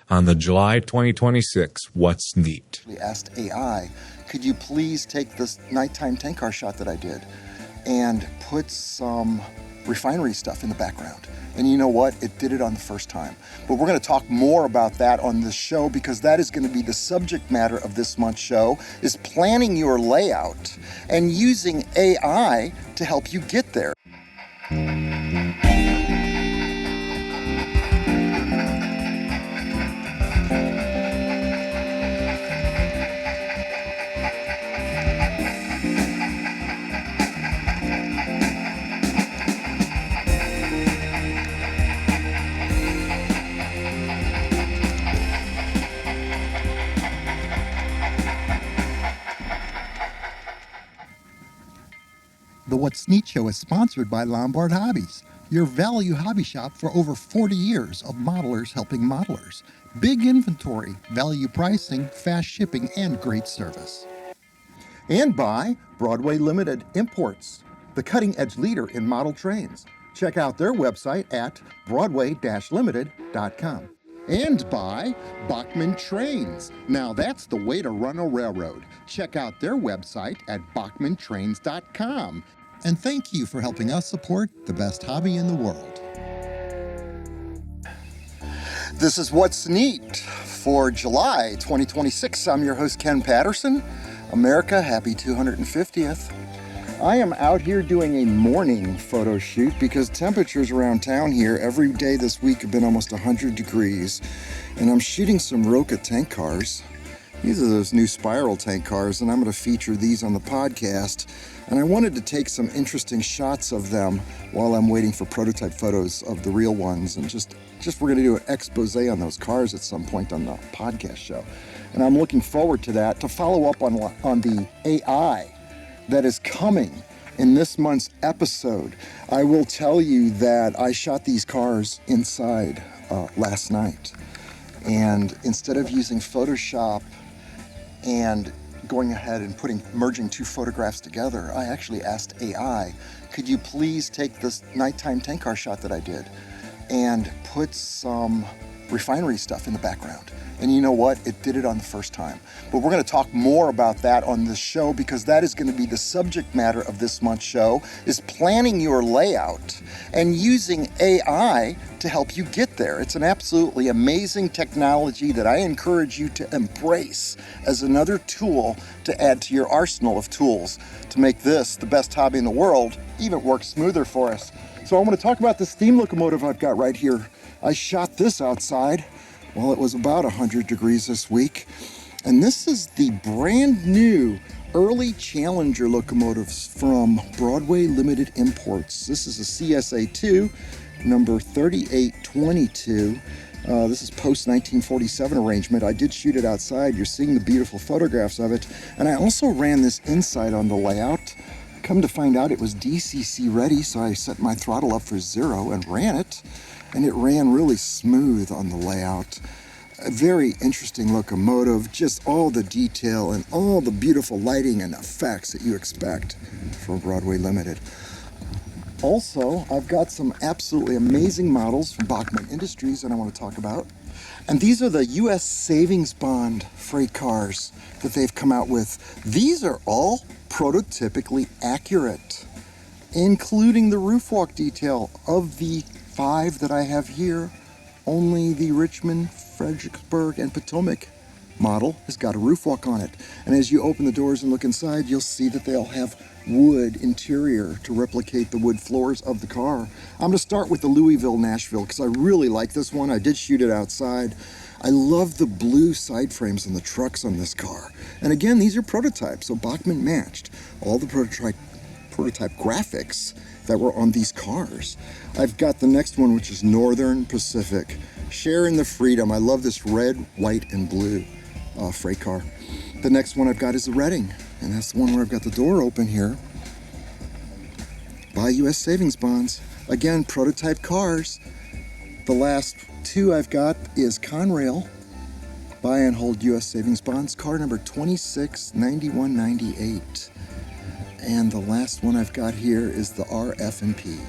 on the July 2026 What's Neat. We asked AI, could you please take this nighttime tank car shot that I did and put some refinery stuff in the background? And you know what? It did it on the first time. But we're going to talk more about that on this show, because that is going to be the subject matter of this month's show, is planning your layout and using AI to help you get there. The What's Neat show is sponsored by Lombard Hobbies, your value hobby shop for over 40 years of modelers helping modelers. Big inventory, value pricing, fast shipping, and great service. And by Broadway Limited Imports, the cutting-edge leader in model trains. Check out their website at broadway-limited.com. And by Bachmann Trains. Now that's the way to run a railroad. Check out their website at bachmanntrains.com. And thank you for helping us support the best hobby in the world. This is What's Neat for July 2026. I'm your host, Ken Patterson. America, happy 250th. I am out here doing a morning photo shoot because temperatures around town here every day this week have been almost 100 degrees. And I'm shooting some Roca tank cars. These are those new spiral tank cars, and I'm going to feature these on the podcast. And I wanted to take some interesting shots of them while I'm waiting for prototype photos of the real ones. And just we're going to do an expose on those cars at some point on the podcast show. And I'm looking forward to that, to follow up on the AI that is coming in this month's episode. I will tell you that I shot these cars inside last night. And instead of using Photoshop and going ahead and merging two photographs together, I actually asked AI, could you please take this nighttime tank car shot that I did and put some refinery stuff in the background? And you know what? It did it on the first time. But we're going to talk more about that on this show, because that is going to be the subject matter of this month's show, is planning your layout and using AI to help you get there. It's an absolutely amazing technology that I encourage you to embrace as another tool to add to your arsenal of tools to make this, the best hobby in the world, even work smoother for us. So I want to talk about the steam locomotive I've got right here. I shot this outside. Well, it was about 100 degrees this week. And this is the brand new early Challenger locomotives from Broadway Limited Imports. This is a CSA2, number 3822. This is post-1947 arrangement. I did shoot it outside. You're seeing the beautiful photographs of it. And I also ran this inside on the layout. Come to find out, it was DCC ready, so I set my throttle up for 0 and ran it. And it ran really smooth on the layout. A very interesting locomotive, just all the detail and all the beautiful lighting and effects that you expect from Broadway Limited. Also, I've got some absolutely amazing models from Bachmann Industries that I want to talk about. And these are the U.S. Savings Bond freight cars that they've come out with. These are all prototypically accurate, including the roof walk detail. Of the 5 that I have here, only the Richmond, Fredericksburg, and Potomac model has got a roof walk on it. And as you open the doors and look inside, you'll see that they all have wood interior to replicate the wood floors of the car. I'm going to start with the Louisville, Nashville, because I really like this one. I did shoot it outside. I love the blue side frames on the trucks on this car. And again, these are prototypes, so Bachmann matched all the prototype graphics that were on these cars. I've got the next one, which is Northern Pacific. Sharing the freedom. I love this red, white, and blue freight car. The next one I've got is the Reading, and that's the one where I've got the door open here. Buy U.S. Savings Bonds. Again, prototype cars. The last 2 I've got is Conrail. Buy and hold U.S. Savings Bonds. Car number 269198. And the last one I've got here is the RF&P,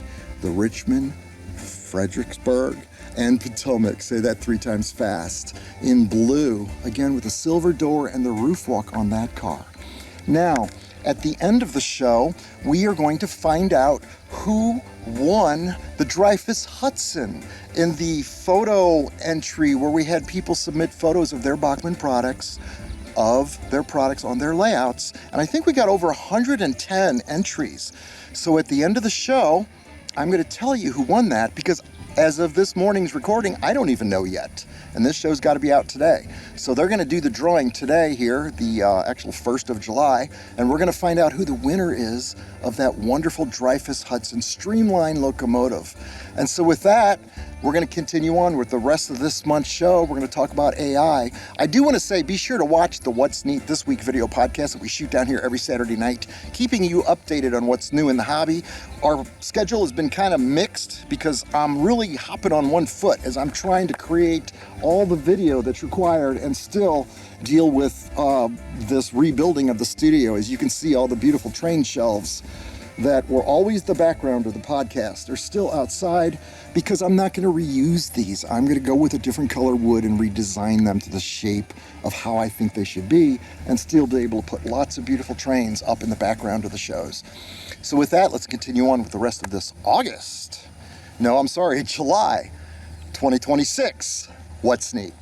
the Richmond, Fredericksburg, and Potomac. Say that 3 times fast. In blue, again with the silver door and the roof walk on that car. Now, at the end of the show, we are going to find out who won the Dreyfus Hudson in the photo entry where we had people submit photos of their Bachmann products, on their layouts. And I think we got over 110 entries. So at the end of the show, I'm going to tell you who won that, because as of this morning's recording, I don't even know yet. And this show's got to be out today. So they're going to do the drawing today here, the actual 1st of July, and we're going to find out who the winner is of that wonderful Dreyfus Hudson Streamline locomotive. And so with that, we're going to continue on with the rest of this month's show. We're going to talk about AI. I do want to say, be sure to watch the What's Neat This Week video podcast that we shoot down here every Saturday night, keeping you updated on what's new in the hobby. Our schedule has been kind of mixed because I'm really hopping on one foot as I'm trying to create all the video that's required and still deal with this rebuilding of the studio. As you can see, all the beautiful train shelves that were always the background of the podcast are still outside because I'm not going to reuse these. I'm going to go with a different color wood and redesign them to the shape of how I think they should be, and still be able to put lots of beautiful trains up in the background of the shows. So with that, let's continue on with the rest of this July 2026 What's Neat.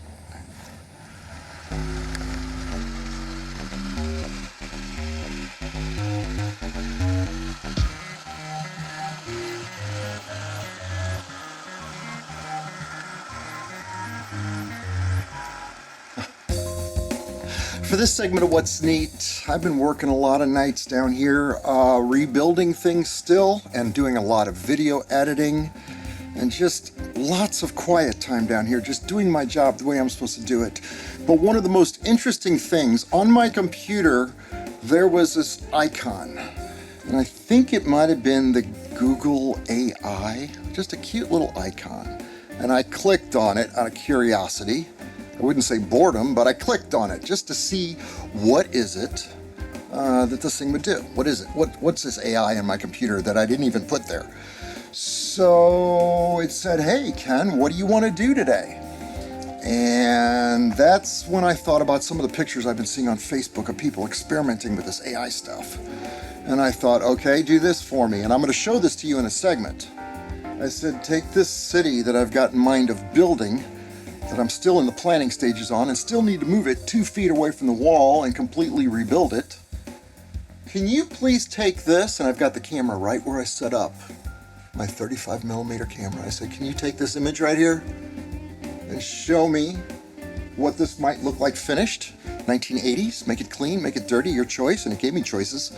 For this segment of What's Neat, I've been working a lot of nights down here, rebuilding things still, and doing a lot of video editing, and just lots of quiet time down here, just doing my job the way I'm supposed to do it. But one of the most interesting things, on my computer, there was this icon, and I think it might have been the Google AI, just a cute little icon. And I clicked on it out of curiosity. I wouldn't say boredom, but I clicked on it just to see what is it that this thing would do. What is it? What's this AI in my computer that I didn't even put there? So it said, hey, Ken, what do you want to do today? And that's when I thought about some of the pictures I've been seeing on Facebook of people experimenting with this AI stuff. And I thought, okay, do this for me. And I'm going to show this to you in a segment. I said, take this city that I've got in mind of building, that I'm still in the planning stages on, and still need to move it 2 feet away from the wall and completely rebuild it. Can you please take this? And I've got the camera right where I set up my 35mm camera. I said, can you take this image right here and show me what this might look like finished? 1980s, make it clean, make it dirty, your choice. And it gave me choices.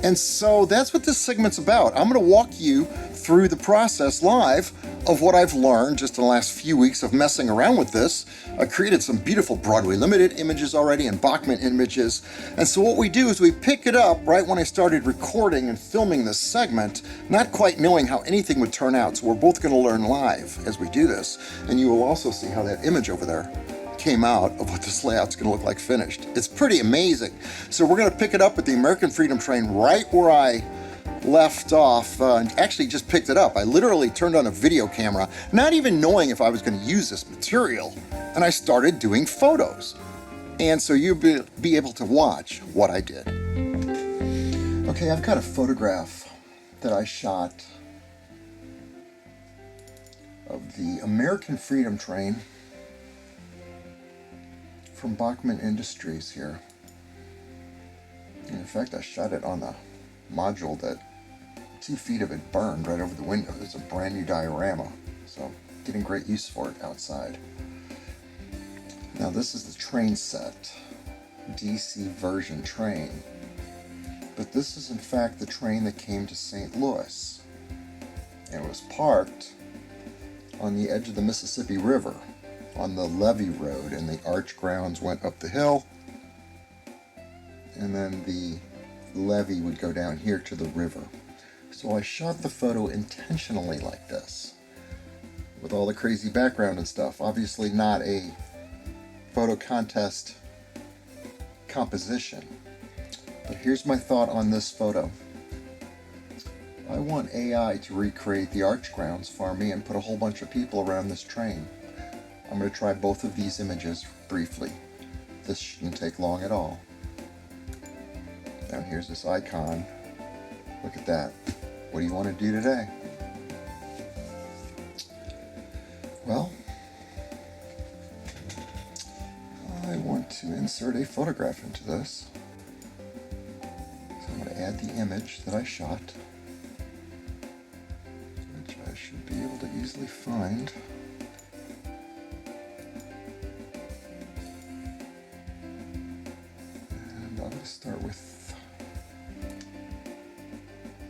And so that's what this segment's about. I'm going to walk you through the process live of what I've learned just in the last few weeks of messing around with this. I created some beautiful Broadway Limited images already and Bachmann images. And so what we do is we pick it up right when I started recording and filming this segment, not quite knowing how anything would turn out. So we're both going to learn live as we do this. And you will also see how that image over there came out of what this layout's going to look like finished. It's pretty amazing. So we're going to pick it up at the American Freedom Train right where I left off, and actually just picked it up. I literally turned on a video camera, not even knowing if I was going to use this material, and I started doing photos. And so you'll be able to watch what I did. Okay, I've got a photograph that I shot of the American Freedom Train from Bachmann Industries here. And in fact, I shot it on the module that 2 feet of it burned right over the window. It's a brand new diorama, so getting great use for it outside. Now this is the train set, DC version train. But this is in fact the train that came to St. Louis. And it was parked on the edge of the Mississippi River on the levee road, and the arch grounds went up the hill, and then the levee would go down here to the river. So I shot the photo intentionally like this, with all the crazy background and stuff. Obviously not a photo contest composition, but here's my thought on this photo. I want AI to recreate the arch grounds for me and put a whole bunch of people around this train. I'm going to try both of these images briefly. This shouldn't take long at all. Now here's this icon. Look at that. What do you want to do today? Well, I want to insert a photograph into this. So I'm going to add the image that I shot, which I should be able to easily find. And I'm going to start with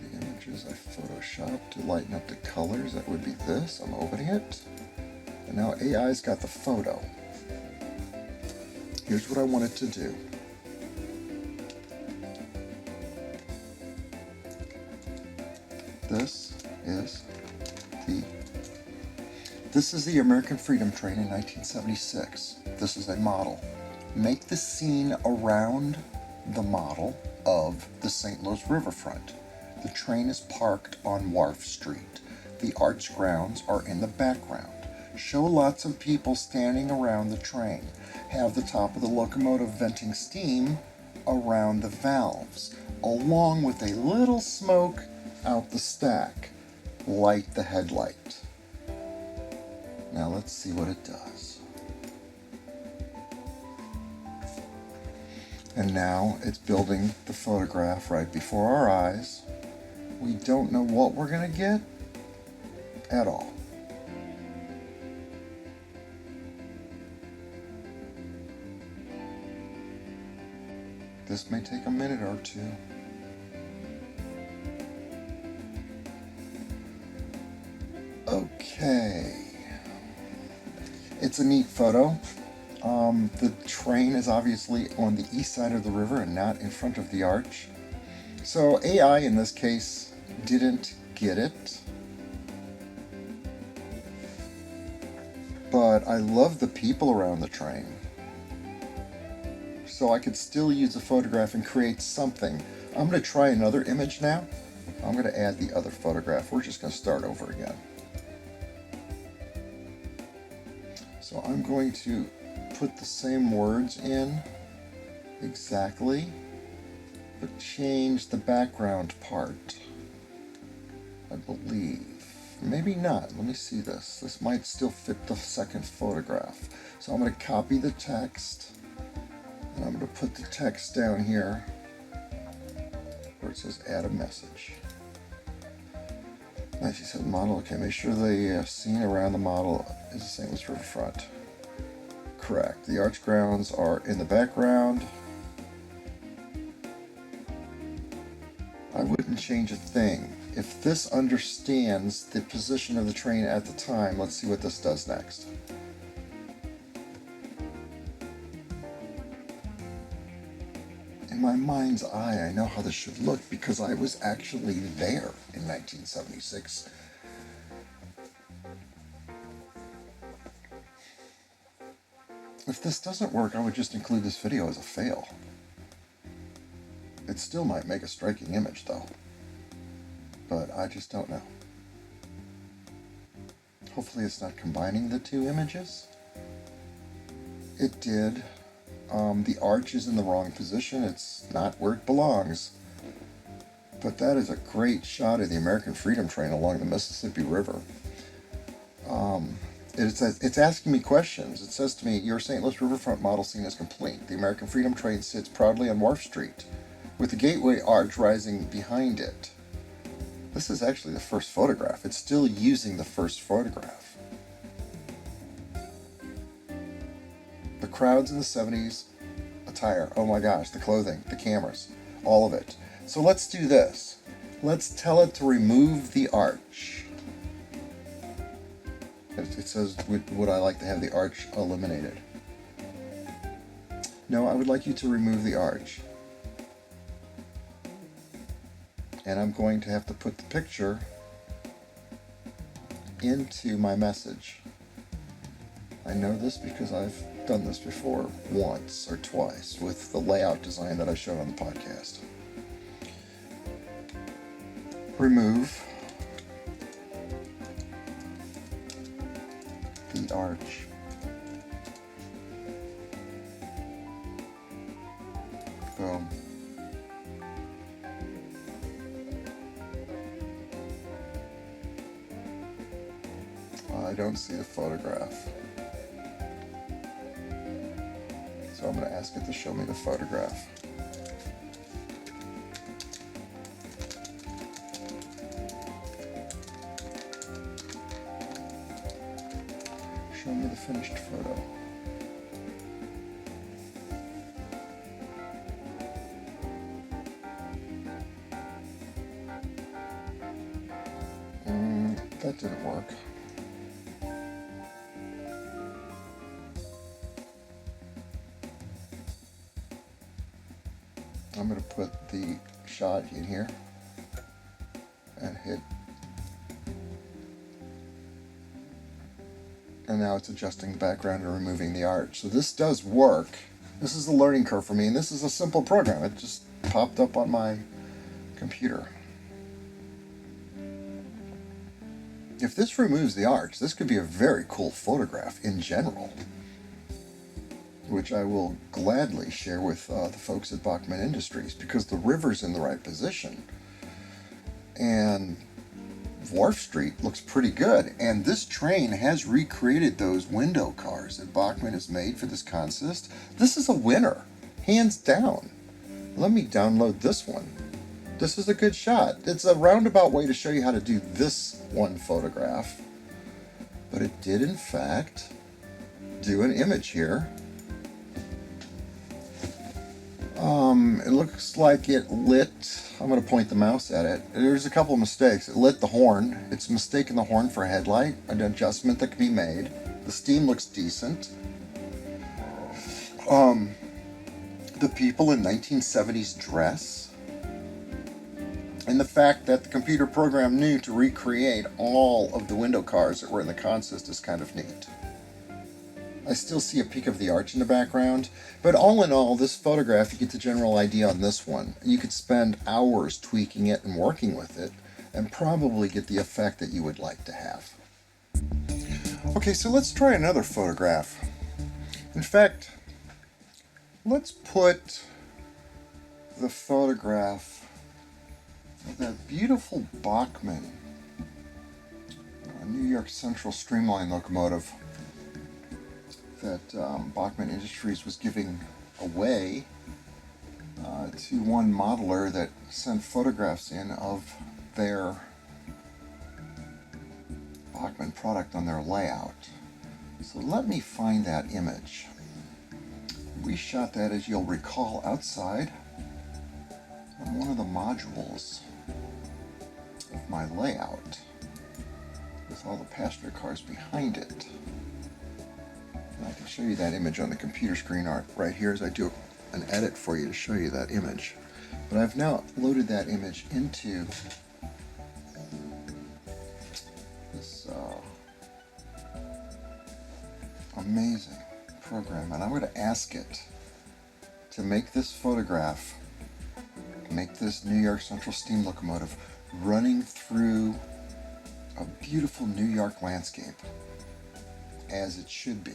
the images I photoshopped to lighten up the colors. That would be this. I'm opening it. And now AI's got the photo. Here's what I want it to do. This is the American Freedom Train in 1976. This is a model. Make the scene around the model of the St. Louis Riverfront. The train is parked on Wharf Street. The arch grounds are in the background. Show lots of people standing around the train. Have the top of the locomotive venting steam around the valves, along with a little smoke out the stack. Light the headlight. Now let's see what it does. And now it's building the photograph right before our eyes. We don't know what we're going to get at all. This may take a minute or two. Okay. It's a neat photo. The train is obviously on the east side of the river and not in front of the arch. So AI in this case didn't get it. But I love the people around the train. So I could still use a photograph and create something. I'm going to try another image now. I'm going to add the other photograph. We're just going to start over again. So I'm going to put the same words in exactly, but change the background part, I believe. Maybe not. Let me see this. This might still fit the second photograph. So I'm going to copy the text. And I'm going to put the text down here where it says add a message. 1977 model. Okay, make sure the scene around the model is the St. Louis Riverfront. Correct. The arch grounds are in the background. I wouldn't change a thing. If this understands the position of the train at the time, let's see what this does next. In my mind's eye, I know how this should look because I was actually there in 1976. If this doesn't work, I would just include this video as a fail. It still might make a striking image though, but I just don't know. Hopefully it's not combining the two images. It did. The arch is in the wrong position. It's not where it belongs. But that is a great shot of the American Freedom Train along the Mississippi River. It's asking me questions. It says to me, your St. Louis Riverfront model scene is complete. The American Freedom Train sits proudly on Wharf Street, with the gateway arch rising behind it. This is actually the first photograph. It's still using the first photograph. The crowds in the 70s, attire, oh my gosh, the clothing, the cameras, all of it. So let's do this. Let's tell it to remove the arch. It says, would I like to have the arch eliminated? No, I would like you to remove the arch. And I'm going to have to put the picture into my message. I know this because I've done this before once or twice with the layout design that I showed on the podcast. remove the arch. Boom. I don't see the photograph. So I'm going to ask it to show me the photograph. Show me the finished photo. That didn't work. I'm going to put the shot in here and hit, and now it's adjusting the background and removing the arch. So this does work. This is a learning curve for me, and this is a simple program. It just popped up on my computer. If this removes the arch, this could be a very cool photograph in general, which I will gladly share with the folks at Bachmann Industries, because the river's in the right position and Wharf Street looks pretty good, and this train has recreated those window cars that Bachmann has made for this contest. This is a winner, hands down. Let me download this one. This is a good shot. It's a roundabout way to show you how to do this one photograph, but it did in fact do an image here. It looks like it lit, I'm going to point the mouse at it. There's a couple of mistakes. It lit the horn. It's mistaken the horn for a headlight, an adjustment that can be made. The steam looks decent. The people in 1970s dress, and the fact that the computer program knew to recreate all of the window cars that were in the contest is kind of neat. I still see a peak of the arch in the background, but all in all, this photograph, you get the general idea on this one. You could spend hours tweaking it and working with it, and probably get the effect that you would like to have. Okay, so let's try another photograph. In fact, let's put the photograph of that beautiful Bachmann New York Central Streamline locomotive that Bachmann Industries was giving away to one modeler that sent photographs in of their Bachmann product on their layout. So let me find that image. We shot that, as you'll recall, outside on one of the modules of my layout with all the passenger cars behind it. And I can show you that image on the computer screen right here as I do an edit for you to show you that image. But I've now loaded that image into this amazing program, and I'm going to ask it to make this photograph, make this New York Central steam locomotive running through a beautiful New York landscape, as it should be.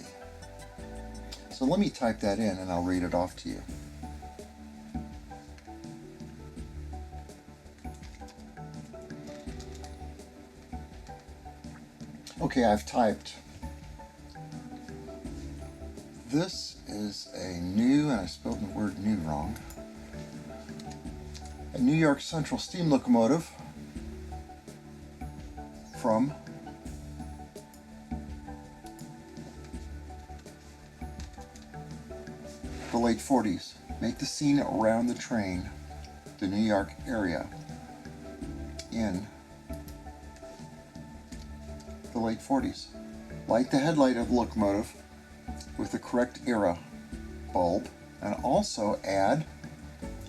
So let me type that in and I'll read it off to you. Okay, I've typed. This is a new, and I spelled the word new wrong, a New York Central steam locomotive from the late 40s. Make the scene around the train, the New York area, in the late 40s. Light the headlight of the locomotive with the correct era bulb, and also add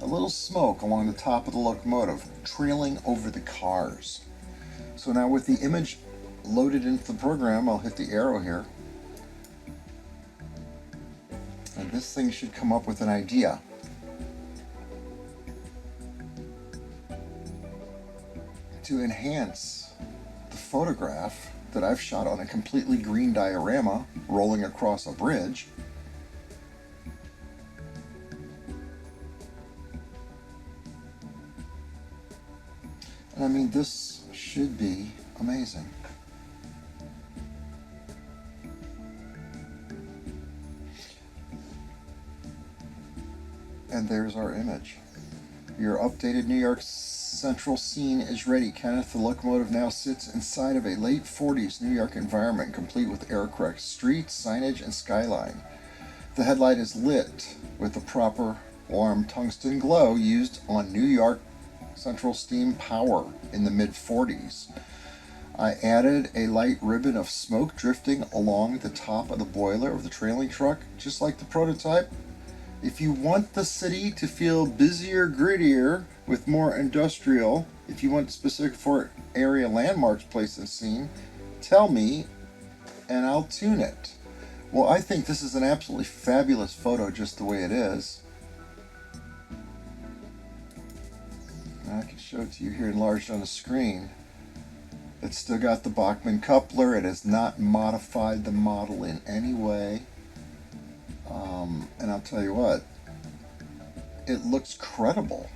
a little smoke along the top of the locomotive, trailing over the cars. So now with the image loaded into the program, I'll hit the arrow here, and this thing should come up with an idea. to enhance the photograph that I've shot on a completely green diorama rolling across a bridge. And I mean, this should be amazing. And there's our image. Your updated New York Central scene is ready. Kenneth, the locomotive now sits inside of a late 40s New York environment, complete with aircraft streets, signage, and skyline. The headlight is lit with the proper warm tungsten glow used on New York Central steam power in the mid-40s. I added a light ribbon of smoke drifting along the top of the boiler of the trailing truck, just like the prototype. If you want the city to feel busier, grittier, with more industrial, if you want specific for area landmarks placed in scene, tell me and I'll tune it. Well, I think this is an absolutely fabulous photo just the way it is. And I can show it to you here enlarged on the screen. It's still got the Bachmann coupler. It has not modified the model in any way. And I'll tell you what, it looks credible.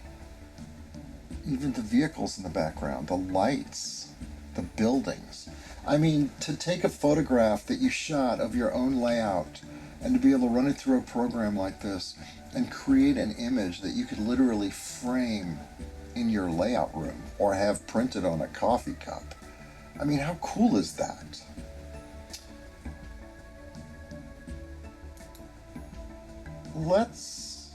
Even the vehicles in the background, the lights, the buildings. I mean, to take a photograph that you shot of your own layout and to be able to run it through a program like this and create an image that you could literally frame in your layout room or have printed on a coffee cup. I mean, how cool is that? Let's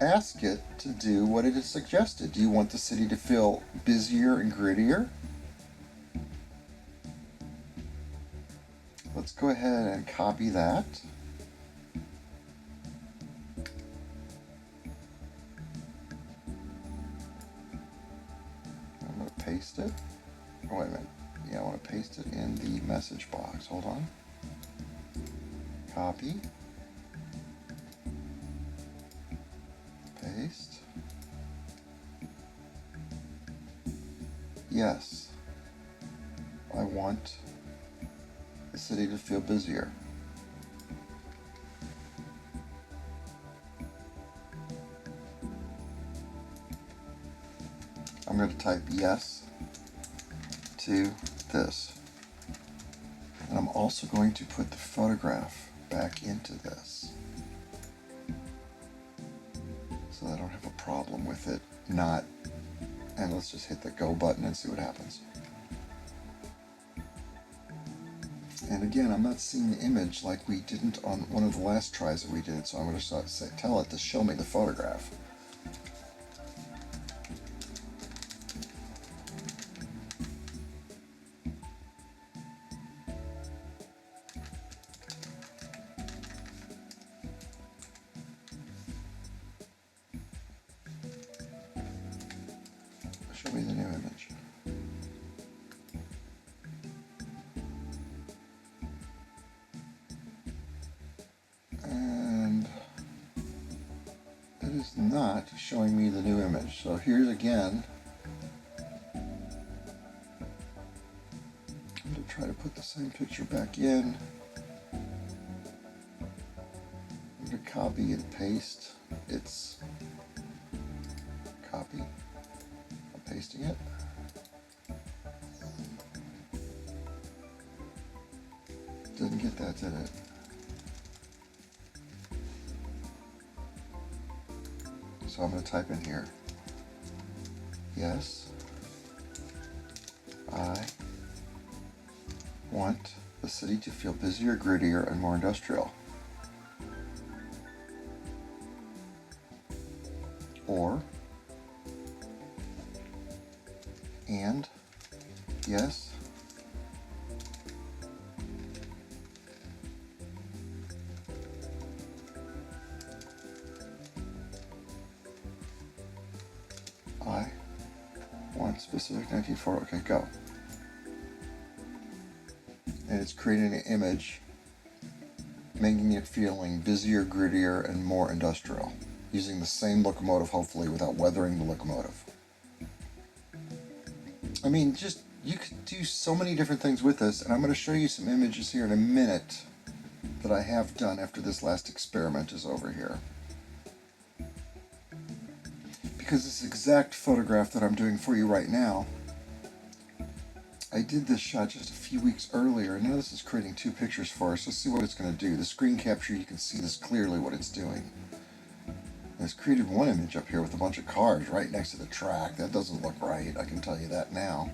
ask it to do what it has suggested. Do you want the city to feel busier and grittier? Let's go ahead and copy that. I'm going to paste it. Oh, wait a minute. Yeah, I want to paste it in the message box. Hold on. Copy. Paste. Yes. I want the city to feel busier. I'm going to type yes to this. And I'm also going to put the photograph back into this, so I don't have a problem with it not. And let's just hit the go button and see what happens. And again, I'm not seeing the image like we didn't on one of the last tries that we did, so I'm going to tell it to show me the photograph. Show me the new image. And it is not showing me the new image. So here's again. I'm going to try to put the same picture back in. I'm going to copy and paste its copy. Pasting it. Didn't get that, did it? So I'm going to type in here. Yes, I want the city to feel busier, grittier, and more industrial. Or and yes, I want specific 1904. Okay, go. And it's creating an image, making it feeling busier, grittier, and more industrial, using the same locomotive, hopefully, without weathering the locomotive. I mean, just, you could do so many different things with this, and I'm going to show you some images here in a minute that I have done after this last experiment is over here. Because this exact photograph that I'm doing for you right now, I did this shot just a few weeks earlier, and now this is creating two pictures for us. Let's see what it's going to do. The screen capture, you can see this clearly what it's doing. And it's created one image up here with a bunch of cars right next to the track. That doesn't look right, I can tell you that now.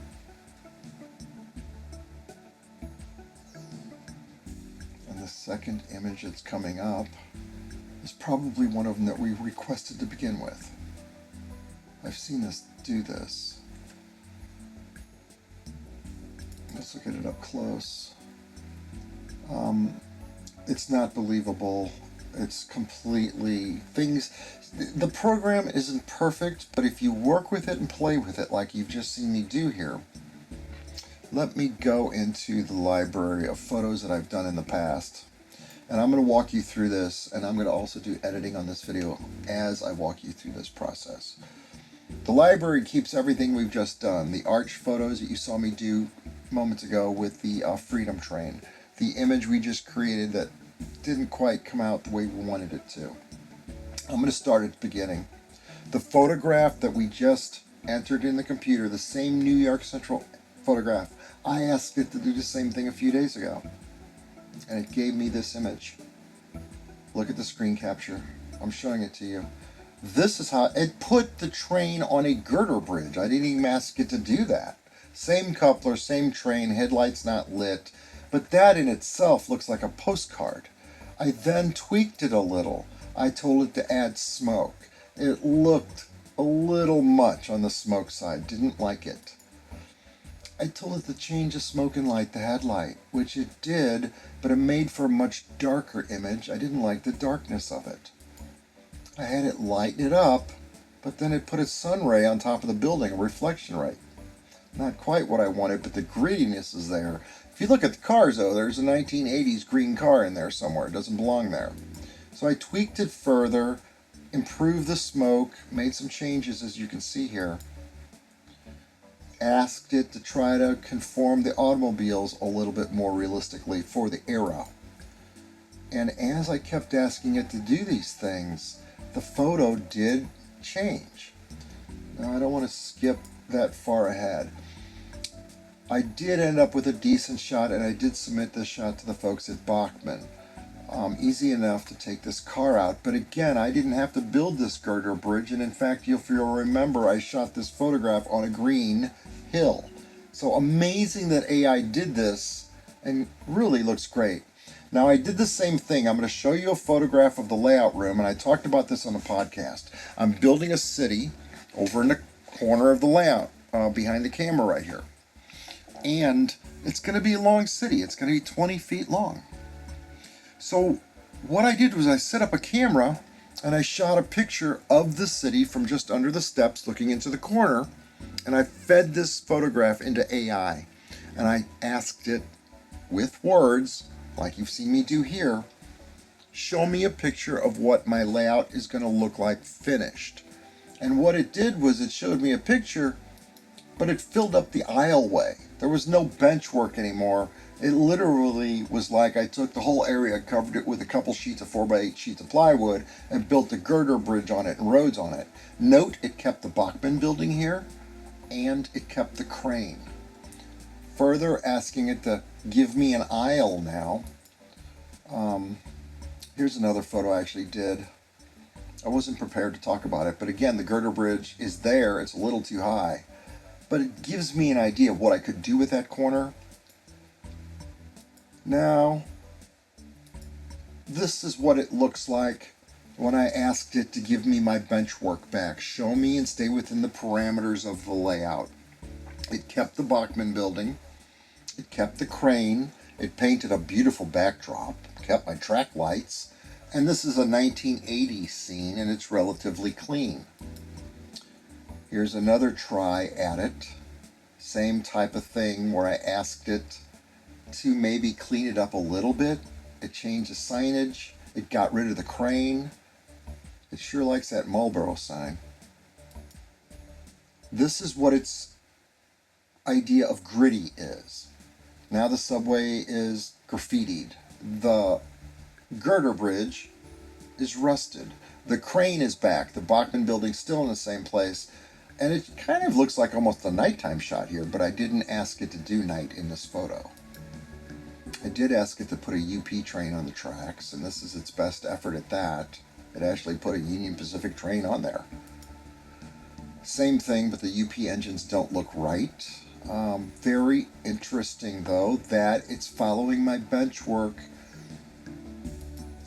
And the second image that's coming up is probably one of them that we requested to begin with. I've seen this do this. Let's look at it up close. It's not believable. It's completely the program isn't perfect, but if you work with it and play with it like you've just seen me do here, let me go into the library of photos that I've done in the past. And I'm going to walk you through this, and I'm going to also do editing on this video as I walk you through this process. The library keeps everything we've just done. The arch photos that you saw me do moments ago with the Freedom Train. The image we just created that didn't quite come out the way we wanted it to. I'm going to start at the beginning. The photograph that we just entered in the computer, the same New York Central photograph, I asked it to do the same thing a few days ago. And it gave me this image. Look at the screen capture. I'm showing it to you. This is how it put the train on a girder bridge. I didn't even ask it to do that. Same coupler, same train, headlights not lit, but that in itself looks like a postcard. I then tweaked it a little. I told it to add smoke. It looked a little much on the smoke side, didn't like it. I told it to change the smoke and light the headlight, which it did, but it made for a much darker image. I didn't like the darkness of it. I had it lighten it up, but then it put a sun ray on top of the building, a reflection ray. Not quite what I wanted, but the grittiness is there. If you look at the cars, though, there's a 1980s green car in there somewhere. It doesn't belong there. So I tweaked it further, improved the smoke, made some changes, as you can see here. Asked it to try to conform the automobiles a little bit more realistically for the era. And as I kept asking it to do these things, the photo did change. Now, I don't want to skip that far ahead. I did end up with a decent shot, and I did submit this shot to the folks at Bachmann. Easy enough to take this car out, but again, I didn't have to build this girder bridge, and in fact, if you'll remember, I shot this photograph on a green hill. So amazing that AI did this, and really looks great. Now, I did the same thing. I'm going to show you a photograph of the layout room, and I talked about this on the podcast. I'm building a city over in the corner of the layout, behind the camera right here. And it's going to be a long city. It's going to be 20 feet long. So what I did was I set up a camera, and I shot a picture of the city from just under the steps looking into the corner, and I fed this photograph into AI. And I asked it with words, like you've seen me do here, show me a picture of what my layout is going to look like finished. And what it did was it showed me a picture, but it filled up the aisleway. There was no bench work anymore. It literally was like I took the whole area, covered it with a couple sheets of 4x8 sheets of plywood, and built a girder bridge on it and roads on it. Note, it kept the Bachmann building here, and it kept the crane. Further asking it to give me an aisle now. Here's another photo I actually did. I wasn't prepared to talk about it, but again, the girder bridge is there. It's a little too high, but it gives me an idea of what I could do with that corner. Now, this is what it looks like when I asked it to give me my bench work back. Show me and stay within the parameters of the layout. It kept the Bachmann building. It kept the crane. It painted a beautiful backdrop. Kept my track lights. And this is a 1980s scene, and it's relatively clean. Here's another try at it. Same type of thing where I asked it to maybe clean it up a little bit. It changed the signage. It got rid of the crane. It sure likes that Marlboro sign. This is what it's idea of gritty is. Now the subway is graffitied. The girder bridge is rusted. The crane is back. The Bachmann building's still in the same place. And it kind of looks like almost a nighttime shot here, but I didn't ask it to do night in this photo. I did ask it to put a UP train on the tracks, and this is its best effort at that. It actually put a Union Pacific train on there. Same thing, but the UP engines don't look right. Very interesting, though, that it's following my bench work.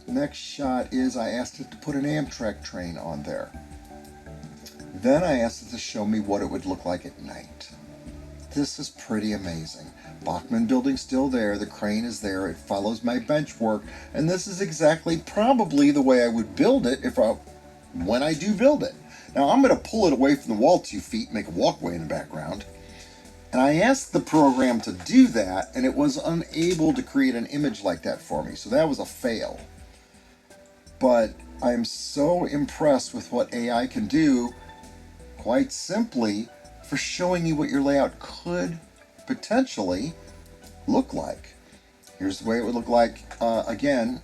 Next shot is I asked it to put an Amtrak train on there. Then I asked it to show me what it would look like at night. This is pretty amazing. Bachmann building's still there, the crane is there, it follows my bench work, and this is exactly probably the way I would build it when I do build it. Now I'm going to pull it away from the wall 2 feet, make a walkway in the background. And I asked the program to do that, and it was unable to create an image like that for me, so that was a fail. But I'm so impressed with what AI can do, quite simply, for showing you what your layout could potentially look like. Here's the way it would look like, again,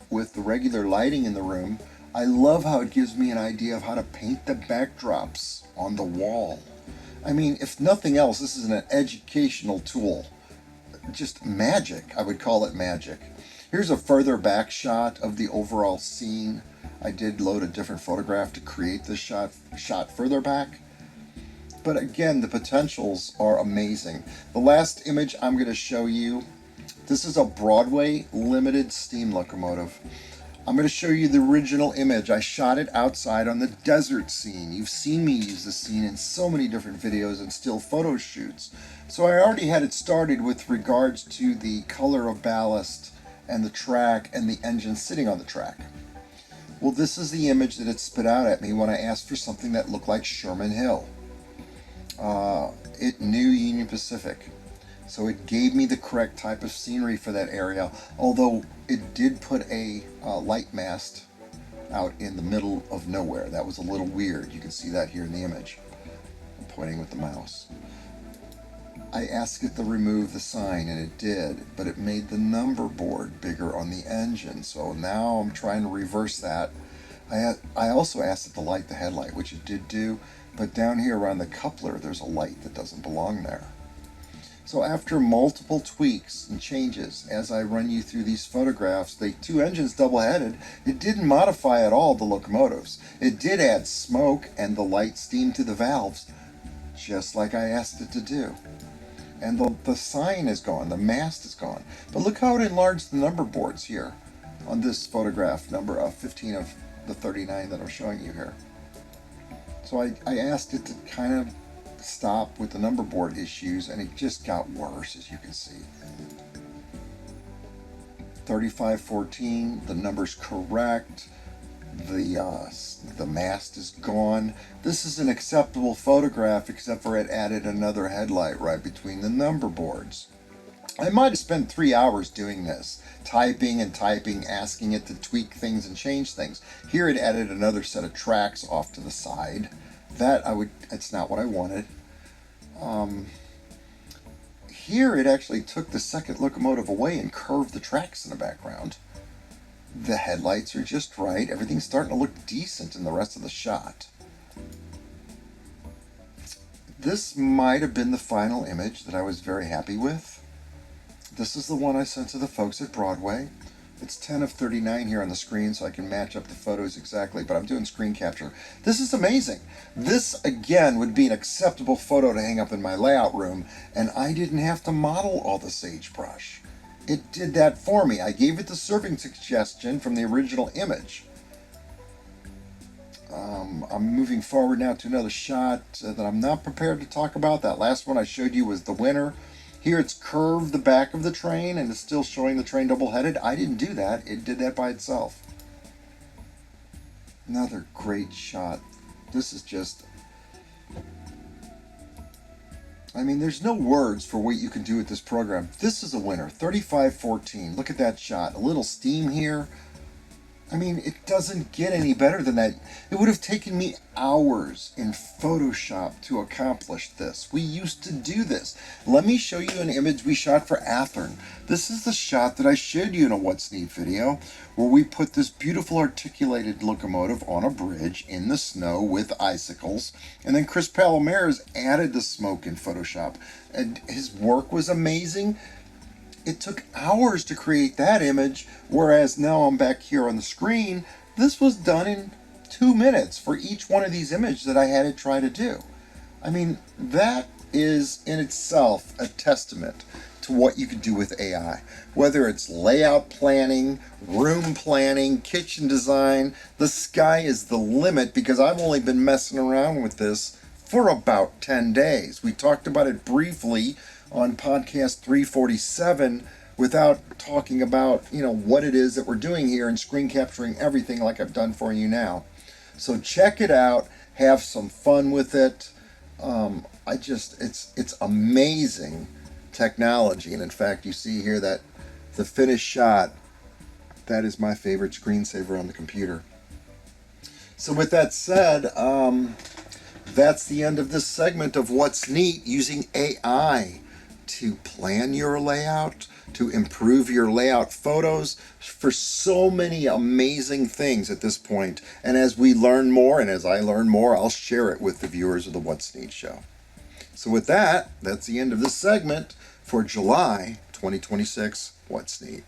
with the regular lighting in the room. I love how it gives me an idea of how to paint the backdrops on the wall. I mean, if nothing else, this is an educational tool. Just magic, I would call it magic. Here's a further back shot of the overall scene. I did load a different photograph to create this shot further back. But again, the potentials are amazing. The last image I'm going to show you, this is a Broadway limited steam locomotive. I'm going to show you the original image. I shot it outside on the desert scene. You've seen me use this scene in so many different videos and still photo shoots. So I already had it started with regards to the color of ballast and the track and the engine sitting on the track. Well, this is the image that it spit out at me when I asked for something that looked like Sherman Hill. It knew Union Pacific, so it gave me the correct type of scenery for that area, although it did put a light mast out in the middle of nowhere. That was a little weird. You can see that here in the image. I'm pointing with the mouse. I asked it to remove the sign, and it did, but it made the number board bigger on the engine, so now I'm trying to reverse that. I also asked it to light the headlight, which it did do, but down here around the coupler there's a light that doesn't belong there. So after multiple tweaks and changes, as I run you through these photographs, the two engines double-headed, it didn't modify at all the locomotives. It did add smoke and the light steam to the valves, just like I asked it to do. And the sign is gone, the mast is gone. But look how it enlarged the number boards here on this photograph, number 15 of the 39 that I'm showing you here. So I asked it to kind of stop with the number board issues, and it just got worse, as you can see. 3514, the number's correct. The mast is gone. This is an acceptable photograph, except for it added another headlight right between the number boards. I might have spent 3 hours doing this, typing and typing, asking it to tweak things and change things. Here it added another set of tracks off to the side. It's not what I wanted. Here it actually took the second locomotive away and curved the tracks in the background. The headlights are just right. Everything's starting to look decent in the rest of the shot. This might have been the final image that I was very happy with. This is the one I sent to the folks at Broadway. It's 10 of 39 here on the screen, so I can match up the photos exactly, but I'm doing screen capture. This is amazing. This, again, would be an acceptable photo to hang up in my layout room, and I didn't have to model all the sagebrush. It did that for me. I gave it the serving suggestion from the original image. I'm moving forward now to another shot that I'm not prepared to talk about. That last one I showed you was the winner. Here it's curved the back of the train and it's still showing the train double-headed. I didn't do that. It did that by itself. Another great shot. This is just... I mean, there's no words for what you can do with this program. This is a winner. 3514. Look at that shot. A little steam here. I mean, it doesn't get any better than that. It would have taken me hours in Photoshop to accomplish this. We used to do this. Let me show you an image we shot for Athern. This is the shot that I showed you in a What's Neat video, where we put this beautiful articulated locomotive on a bridge in the snow with icicles, and then Chris Palomares added the smoke in Photoshop. And his work was amazing. It took hours to create that image, whereas now I'm back here on the screen. This was done in 2 minutes for each one of these images that I had to try to do. I mean, that is in itself a testament to what you could do with AI. Whether it's layout planning, room planning, kitchen design, the sky is the limit, because I've only been messing around with this for about 10 days. We talked about it briefly on podcast 347 without talking about, what it is that we're doing here and screen capturing everything like I've done for you now. So check it out, have some fun with it. It's amazing technology. And in fact, you see here that the finished shot, that is my favorite screensaver on the computer. So with that said, that's the end of this segment of What's Neat, using AI to plan your layout, to improve your layout photos, for so many amazing things at this point. And as we learn more, and as I learn more, I'll share it with the viewers of the What's Neat show. So with that, that's the end of this segment for July 2026 What's Neat.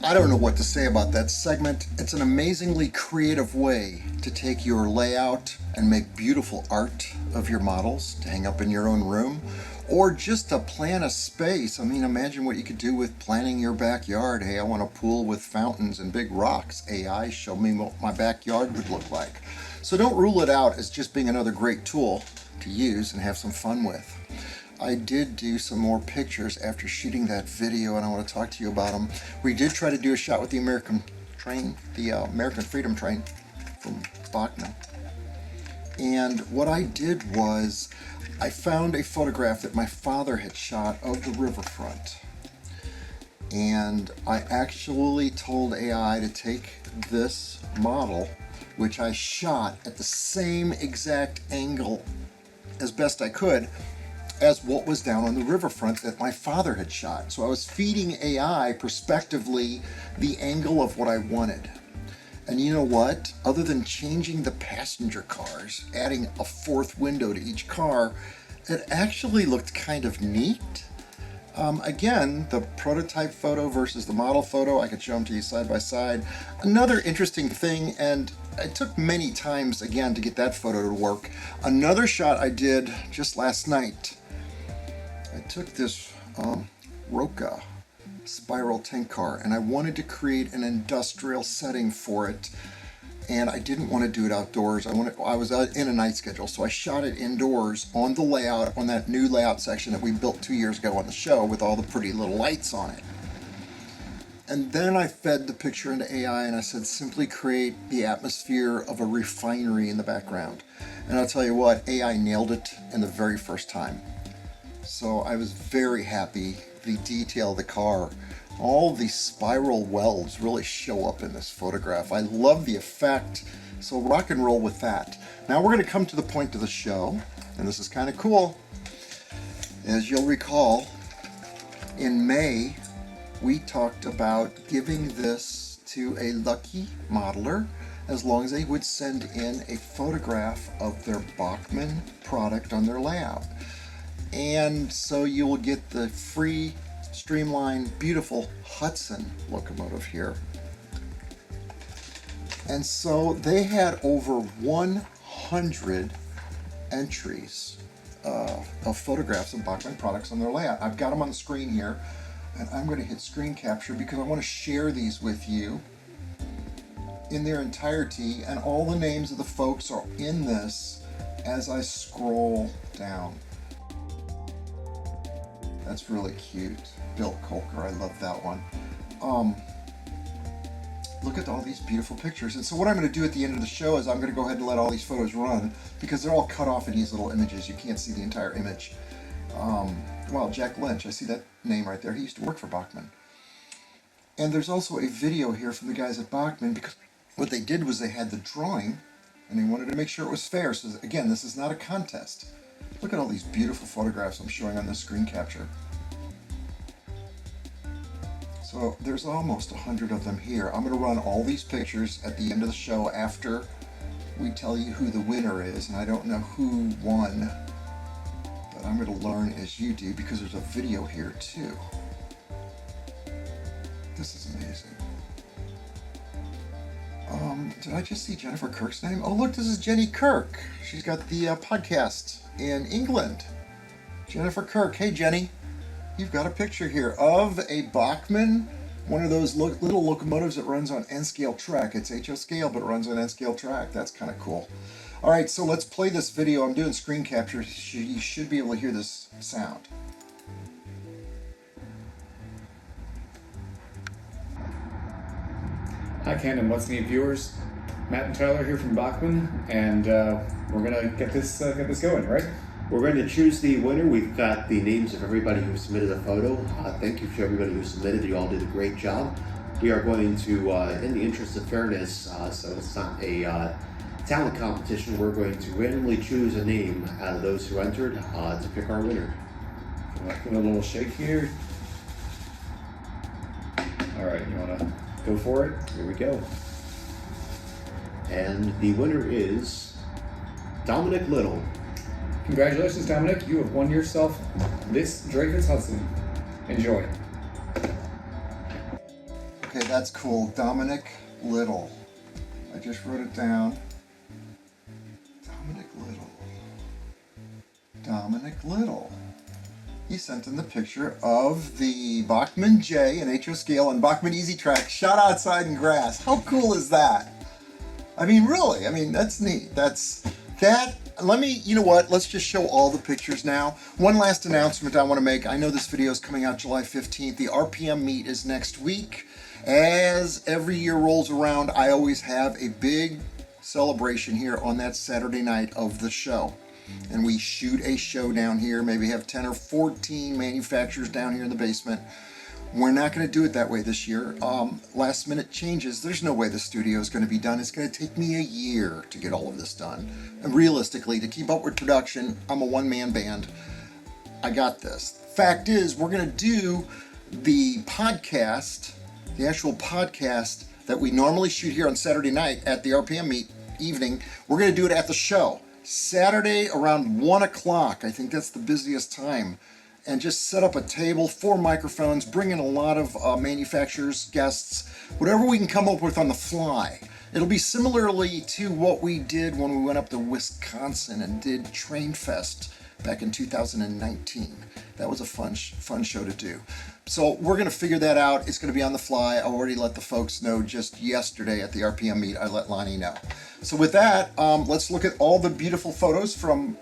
I don't know what to say about that segment. It's an amazingly creative way to take your layout and make beautiful art of your models to hang up in your own room, or just to plan a space. I mean, imagine what you could do with planning your backyard. Hey, I want a pool with fountains and big rocks. AI, show me what my backyard would look like. So don't rule it out as just being another great tool to use and have some fun with. I did do some more pictures after shooting that video, and I want to talk to you about them. We did try to do a shot with the American train, the American Freedom Train from Bachmann. And what I did was I found a photograph that my father had shot of the riverfront. And I actually told AI to take this model, which I shot at the same exact angle as best I could as what was down on the riverfront that my father had shot. So I was feeding AI prospectively the angle of what I wanted. And you know what? Other than changing the passenger cars, adding a fourth window to each car, it actually looked kind of neat. Again, the prototype photo versus the model photo, I could show them to you side by side. Another interesting thing, and it took many times again to get that photo to work. Another shot I did just last night. I took this Roca spiral tank car, and I wanted to create an industrial setting for it, and I didn't want to do it outdoors. I was in a night schedule, so I shot it indoors on the layout, on that new layout section that we built 2 years ago on the show with all the pretty little lights on it. And then I fed the picture into AI and I said, simply create the atmosphere of a refinery in the background. And I'll tell you what, AI nailed it in the very first time. So I was very happy. The detail of the car, all these spiral welds really show up in this photograph. I love the effect, so rock and roll with that. Now we're going to come to the point of the show, and this is kind of cool. As you'll recall, in May, we talked about giving this to a lucky modeler as long as they would send in a photograph of their Bachmann product on their layout. And so you will get the free, streamlined, beautiful Hudson locomotive here. And so they had over 100 entries of photographs of Bachmann products on their layout. I've got them on the screen here, and I'm going to hit screen capture because I want to share these with you in their entirety, and all the names of the folks are in this as I scroll down. That's really cute. Bill Colker, I love that one. Look at all these beautiful pictures. And so what I'm going to do at the end of the show is I'm going to go ahead and let all these photos run because they're all cut off in these little images. You can't see the entire image. Well, Jack Lynch, I see that name right there. He used to work for Bachmann. And there's also a video here from the guys at Bachmann, because what they did was they had the drawing and they wanted to make sure it was fair. So again, this is not a contest. Look at all these beautiful photographs I'm showing on this screen capture. So there's almost 100 of them here. I'm going to run all these pictures at the end of the show after we tell you who the winner is. And I don't know who won, but I'm going to learn as you do, because there's a video here too. This is amazing. Did I just see Jennifer Kirk's name? Oh, look, this is Jenny Kirk. She's got the podcast in England. Jennifer Kirk. Hey, Jenny. You've got a picture here of a Bachmann, one of those little locomotives that runs on N-scale track. It's HO scale, but it runs on N-scale track. That's kind of cool. All right, so let's play this video. I'm doing screen capture. You should be able to hear this sound. Hi Ken and What's Neat viewers, Matt and Tyler here from Bachmann, and we're gonna get this going, right? We're going to choose the winner. We've got the names of everybody who submitted a photo. Thank you to everybody who submitted. You all did a great job. We are going to, in the interest of fairness, so it's not a talent competition, we're going to randomly choose a name out of those who entered to pick our winner. Give it a little shake here. All right, you wanna go for it? Here we go. And the winner is Dominic Little. Congratulations, Dominic. You have won yourself this Dreyfus Hudson. Enjoy. Okay, that's cool. Dominic Little. I just wrote it down. Dominic Little. Dominic Little. He sent in the picture of the Bachmann J in HO scale and Bachmann Easy Track shot outside in grass. How cool is that? I mean, really, that's neat. You know what, let's just show all the pictures now. One last announcement I want to make. I know this video is coming out July 15th. The RPM meet is next week. As every year rolls around, I always have a big celebration here on that Saturday night of the show. And we shoot a show down here, maybe have 10 or 14 manufacturers down here in the basement. We're not going to do it that way this year. Last minute changes. There's no way the studio is going to be done. It's going to take me a year to get all of this done. And realistically, to keep up with production, I'm a one-man band. I got this. Fact is, we're going to do the podcast, the actual podcast that we normally shoot here on Saturday night at the RPM meet evening. We're going to do it at the show. Saturday around 1 o'clock. I think that's the busiest time. And just set up a table, 4 microphones, bring in a lot of manufacturers, guests, whatever we can come up with on the fly. It'll be similarly to what we did when we went up to Wisconsin and did Train Fest back in 2019. That was a fun show to do. So we're going to figure that out. It's going to be on the fly. I already let the folks know just yesterday at the RPM meet. I let Lonnie know. So with that, let's look at all the beautiful photos from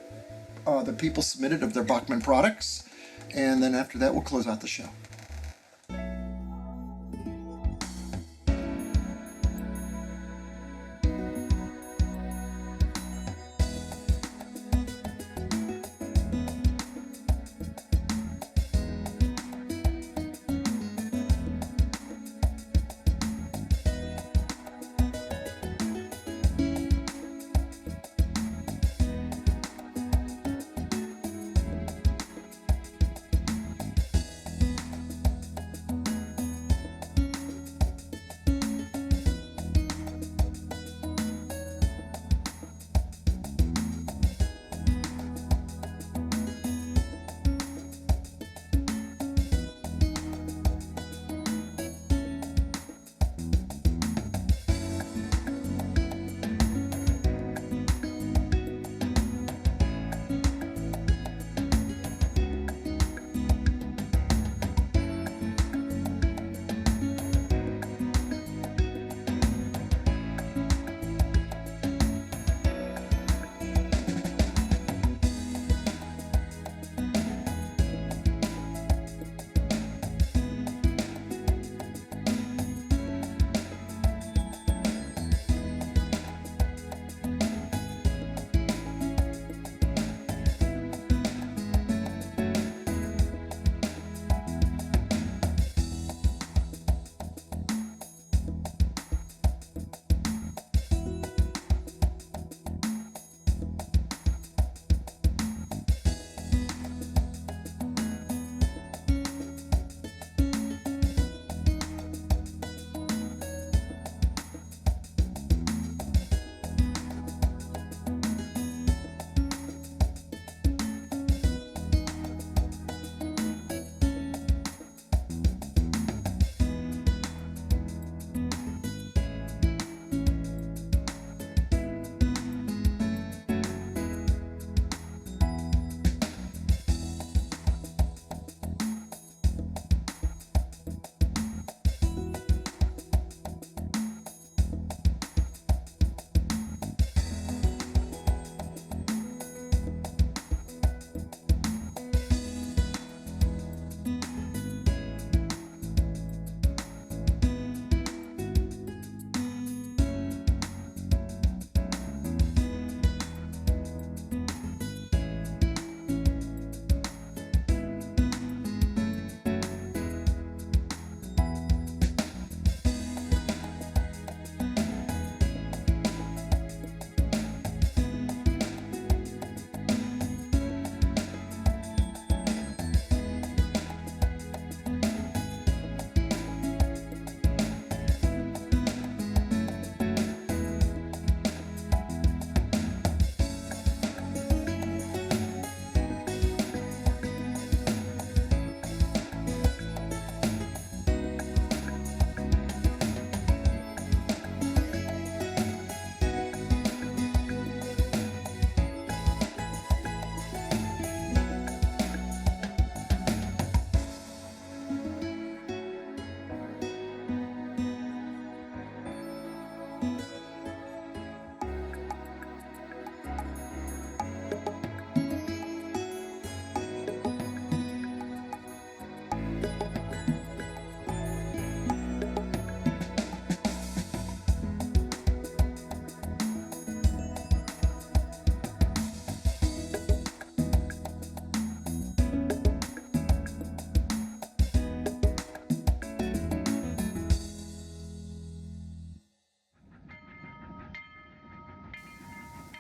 the people submitted of their Bachmann products. And then after that, we'll close out the show.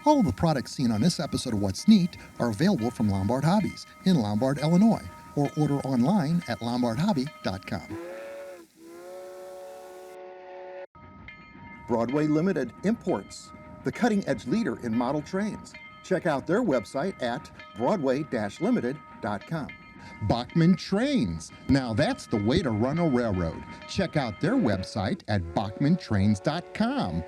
All of the products seen on this episode of What's Neat are available from Lombard Hobbies in Lombard, Illinois, or order online at lombardhobby.com. Broadway Limited Imports, the cutting-edge leader in model trains. Check out their website at broadway-limited.com. Bachmann Trains. Now that's the way to run a railroad. Check out their website at bachmanntrains.com.